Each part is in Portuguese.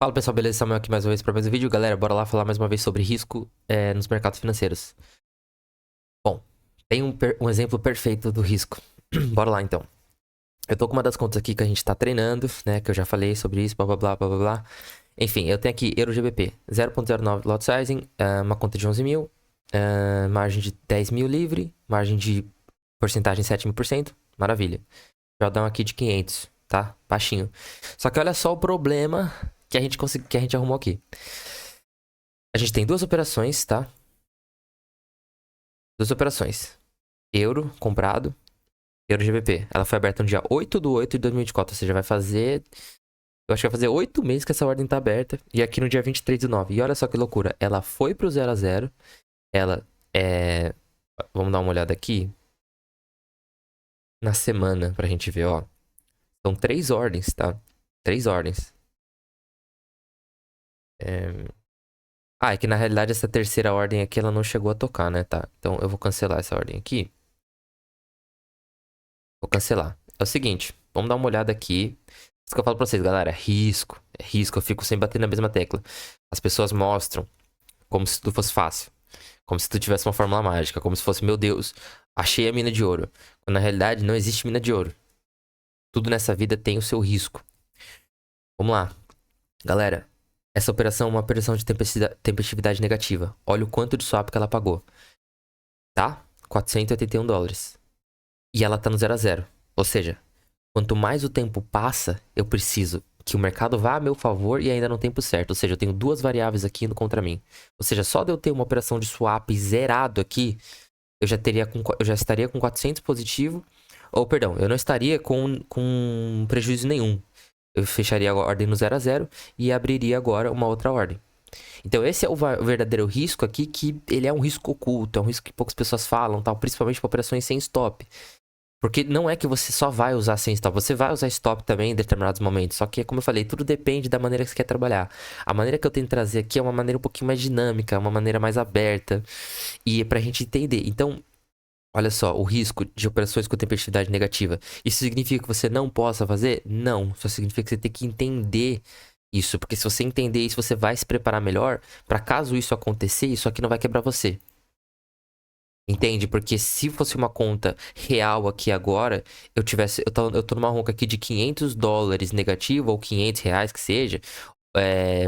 Fala pessoal, beleza? Samuel aqui mais uma vez para mais um vídeo. Galera, bora lá falar mais uma vez sobre risco nos mercados financeiros. Bom, tem um exemplo perfeito do risco. Bora lá então. Eu tô com uma das contas aqui que a gente tá treinando, né? Que eu já falei sobre isso, blá blá blá blá blá blá. Enfim, eu tenho aqui EuroGBP 0.09 lot sizing, uma conta de 11 mil, margem de 10 mil livre, margem de porcentagem 7.000%, maravilha. Drawdown aqui de 500, tá? Baixinho. Só que olha só o problema que a gente arrumou aqui. A gente tem duas operações, tá? Duas operações. Euro comprado, Euro GBP. Ela foi aberta no dia 8/8/2024. Ou seja, vai fazer. Eu acho que vai fazer 8 meses que essa ordem tá aberta. E aqui no dia 23/9. E olha só que loucura. Ela foi pro 0 a 0. Ela é. Vamos dar uma olhada aqui. Na semana pra gente ver, ó. São 3 ordens, tá? 3 ordens. É que na realidade essa terceira ordem aqui ela não chegou a tocar, né? Tá. Então eu vou cancelar essa ordem aqui. Vou cancelar. É o seguinte, vamos dar uma olhada aqui. Isso que eu falo pra vocês, galera, é risco. É risco, eu fico sem bater na mesma tecla. As pessoas mostram como se tudo fosse fácil. Como se tu tivesse uma fórmula mágica. Como se fosse, meu Deus, achei a mina de ouro. Quando na realidade não existe mina de ouro. Tudo nessa vida tem o seu risco. Vamos lá. Galera, essa operação é uma operação de tempestividade negativa. Olha o quanto de swap que ela pagou. Tá? US$ 481. E ela tá no 0 a 0. Ou seja, quanto mais o tempo passa, eu preciso que o mercado vá a meu favor e ainda no tempo certo. Ou seja, eu tenho duas variáveis aqui indo contra mim. Ou seja, só de eu ter uma operação de swap zerado aqui, eu já estaria com 400 positivo. Ou, perdão, eu não estaria com prejuízo nenhum. Eu fecharia a ordem no 0 a 0 e abriria agora uma outra ordem. Então esse é o verdadeiro risco aqui, que ele é um risco oculto, é um risco que poucas pessoas falam, tal, principalmente para operações sem stop. Porque não é que você só vai usar sem stop, você vai usar stop também em determinados momentos. Só que, como eu falei, tudo depende da maneira que você quer trabalhar. A maneira que eu tento trazer aqui é uma maneira um pouquinho mais dinâmica, uma maneira mais aberta. E é pra gente entender. Então, olha só, o risco de operações com tempestividade negativa. Isso significa que você não possa fazer? Não. Só significa que você tem que entender isso. Porque se você entender isso, você vai se preparar melhor para caso isso acontecer, isso aqui não vai quebrar você. Entende? Porque se fosse uma conta real aqui agora, eu tô numa ronca aqui de US$ 500 negativo, ou R$ 500 que seja.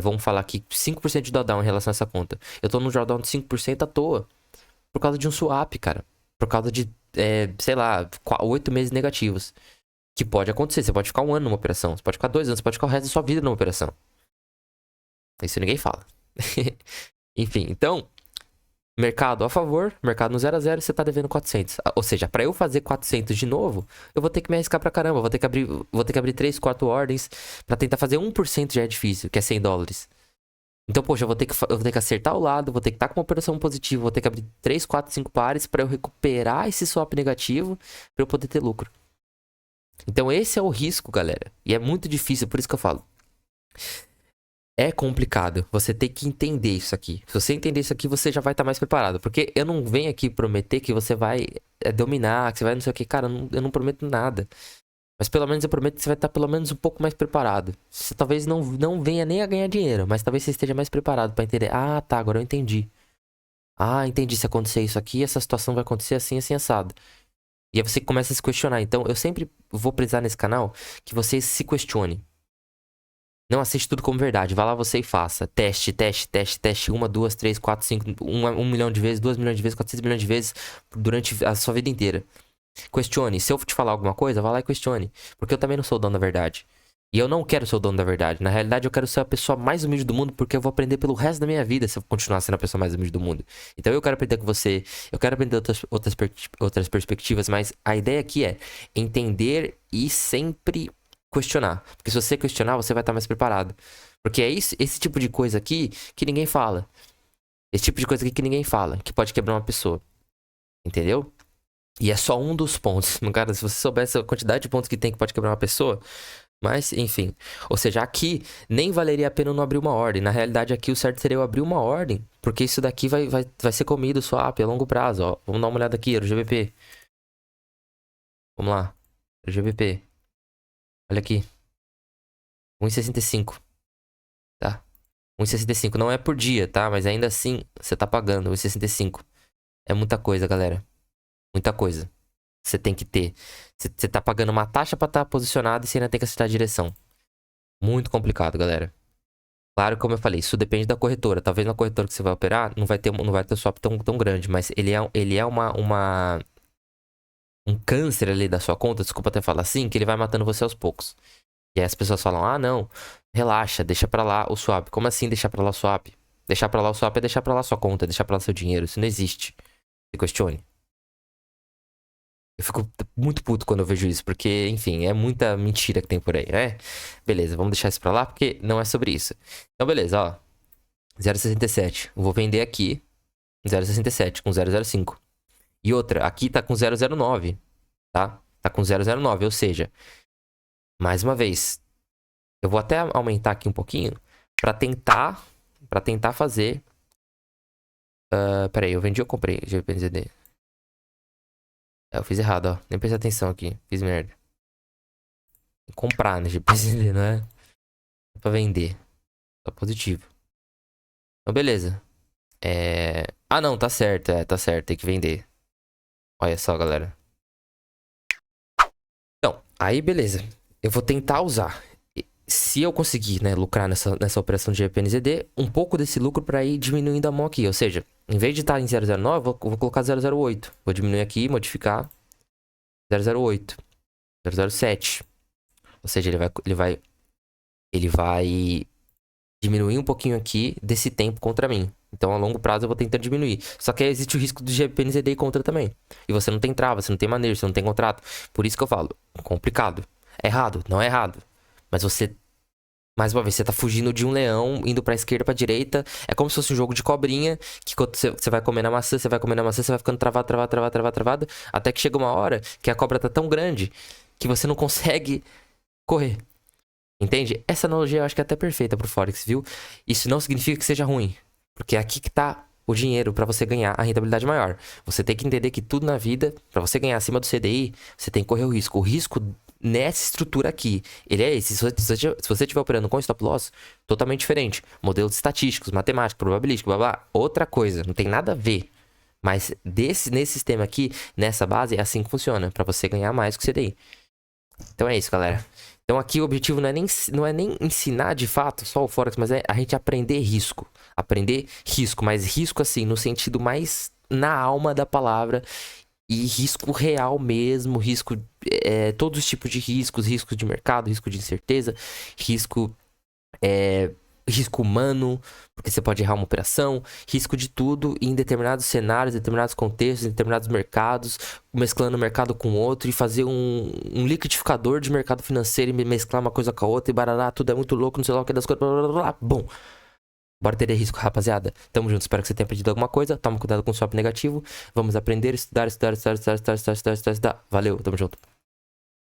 Vamos falar aqui 5% de drawdown em relação a essa conta. Eu tô num drawdown de 5% à toa. Por causa de um swap, cara. Por causa de, sei lá, 8 meses negativos. Que pode acontecer. Você pode ficar um ano numa operação. Você pode ficar 2 anos. Você pode ficar o resto da sua vida numa operação. Isso ninguém fala. Enfim, então, mercado a favor, mercado no 0 a 0, você tá devendo 400. Ou seja, para eu fazer 400 de novo, eu vou ter que me arriscar pra caramba. Vou ter que abrir 3, 4 ordens pra tentar fazer 1% já é difícil, que é US$ 100. Então, poxa, eu vou ter que acertar o lado, vou ter que estar com uma operação positiva, vou ter que abrir 3, 4, 5 pares pra eu recuperar esse swap negativo pra eu poder ter lucro. Então, esse é o risco, galera. E é muito difícil, por isso que eu falo. É complicado. Você tem que entender isso aqui. Se você entender isso aqui, você já vai estar mais preparado. Porque eu não venho aqui prometer que você vai dominar, que você vai não sei o que. Cara, eu não prometo nada. Mas pelo menos eu prometo que você vai estar pelo menos um pouco mais preparado. Você talvez não venha nem a ganhar dinheiro, mas talvez você esteja mais preparado para entender. Ah, tá, agora eu entendi. Ah, entendi. Se acontecer isso aqui, essa situação vai acontecer assim, assim, assado. E aí você começa a se questionar. Então, eu sempre vou precisar nesse canal que você se questione. Não assiste tudo como verdade. Vá lá você e faça. Teste, teste, teste, teste. 1, 2, 3, 4, 5, 1 milhão de vezes, 2 milhões de vezes, 400 milhões de vezes durante a sua vida inteira. Questione. Se eu te falar alguma coisa, vá lá e questione. Porque eu também não sou o dono da verdade. E eu não quero ser o dono da verdade. Na realidade, eu quero ser a pessoa mais humilde do mundo, porque eu vou aprender pelo resto da minha vida se eu continuar sendo a pessoa mais humilde do mundo. Então eu quero aprender com você. Eu quero aprender outras perspectivas, mas a ideia aqui é entender e sempre questionar. Porque se você questionar, você vai estar mais preparado. Porque é esse tipo de coisa aqui que ninguém fala. Esse tipo de coisa aqui que ninguém fala, que pode quebrar uma pessoa. Entendeu? E é só um dos pontos. Cara, se você soubesse a quantidade de pontos que tem que pode quebrar uma pessoa. Mas, enfim. Ou seja, aqui nem valeria a pena eu não abrir uma ordem. Na realidade, aqui o certo seria eu abrir uma ordem. Porque isso daqui vai ser comido swap a longo prazo. Ó. Vamos dar uma olhada aqui, GBP. Vamos lá. GBP. Olha aqui. 1,65. Tá? 1,65 não é por dia, tá? Mas ainda assim, você tá pagando 1,65. É muita coisa, galera. Muita coisa. Você tem que ter. Você tá pagando uma taxa pra estar posicionado e você ainda tem que acertar a direção. Muito complicado, galera. Claro, como eu falei, isso depende da corretora. Talvez na corretora que você vai operar, não vai ter swap tão grande. Mas ele é um câncer ali da sua conta, desculpa até falar assim, que ele vai matando você aos poucos. E aí as pessoas falam, ah, não, relaxa, deixa pra lá o swap. Como assim deixar pra lá o swap? Deixar pra lá o swap é deixar pra lá sua conta, deixar pra lá seu dinheiro. Isso não existe. Se questione. Eu fico muito puto quando eu vejo isso, porque, enfim, é muita mentira que tem por aí, né? Beleza, vamos deixar isso pra lá, porque não é sobre isso. Então, beleza, ó. 0,67. Eu vou vender aqui 0,67 com 0,05. E outra, aqui tá com 0,09, tá? Tá com 0,09, ou seja, mais uma vez, eu vou até aumentar aqui um pouquinho pra tentar fazer... peraí, eu vendi ou comprei GPNZD? Eu fiz errado, ó. Nem prestei atenção aqui. Fiz merda. Comprar, né? GPNZD, não é pra vender. Tá positivo. Então, beleza. Ah, não, tá certo. Tá certo. Tem que vender. Olha só, galera. Então, aí beleza. Eu vou tentar usar. Se eu conseguir, né, lucrar nessa operação de GPNZD, um pouco desse lucro pra ir diminuindo a mão aqui. Ou seja, em vez de estar em 0,09, eu vou colocar 0,08. Vou diminuir aqui, modificar 0,08. 0,07. Ou seja, ele vai diminuir um pouquinho aqui desse tempo contra mim. Então, a longo prazo, eu vou tentar diminuir. Só que aí existe o risco do GPNZD ir contra também. E você não tem trava, você não tem manejo, você não tem contrato. Por isso que eu falo, complicado. É errado, não é errado. Mas você, mais uma vez, você tá fugindo de um leão, indo pra esquerda, pra direita. É como se fosse um jogo de cobrinha, que quando você vai comer na maçã, você vai comer na maçã, você vai ficando travado. Até que chega uma hora que a cobra tá tão grande que você não consegue correr. Entende? Essa analogia eu acho que é até perfeita pro Forex, viu? Isso não significa que seja ruim. Porque é aqui que tá o dinheiro pra você ganhar a rentabilidade maior. Você tem que entender que tudo na vida, pra você ganhar acima do CDI, você tem que correr o risco. O risco nessa estrutura aqui, ele é esse. Se você estiver operando com stop loss, totalmente diferente. Modelos estatísticos, matemática, probabilística, blá blá. Outra coisa, não tem nada a ver. Mas nesse sistema aqui, nessa base, é assim que funciona. Pra você ganhar mais que o CDI. Então é isso, galera. Então aqui o objetivo não é nem ensinar de fato só o Forex, mas é a gente aprender risco. Aprender risco, mas risco assim, no sentido mais na alma da palavra. E risco real mesmo, risco, todos os tipos de riscos, risco de mercado, risco de incerteza, risco humano, porque você pode errar uma operação, risco de tudo em determinados cenários, determinados contextos, em determinados mercados, mesclando um mercado com outro e fazer um liquidificador de mercado financeiro e mesclar uma coisa com a outra e barará, tudo é muito louco, não sei lá o que das coisas, blá, blá, blá, blá. Bom, bora ter risco, rapaziada. Tamo junto, espero que você tenha aprendido alguma coisa. Toma cuidado com o swap negativo. Vamos aprender, estudar. Valeu, tamo junto.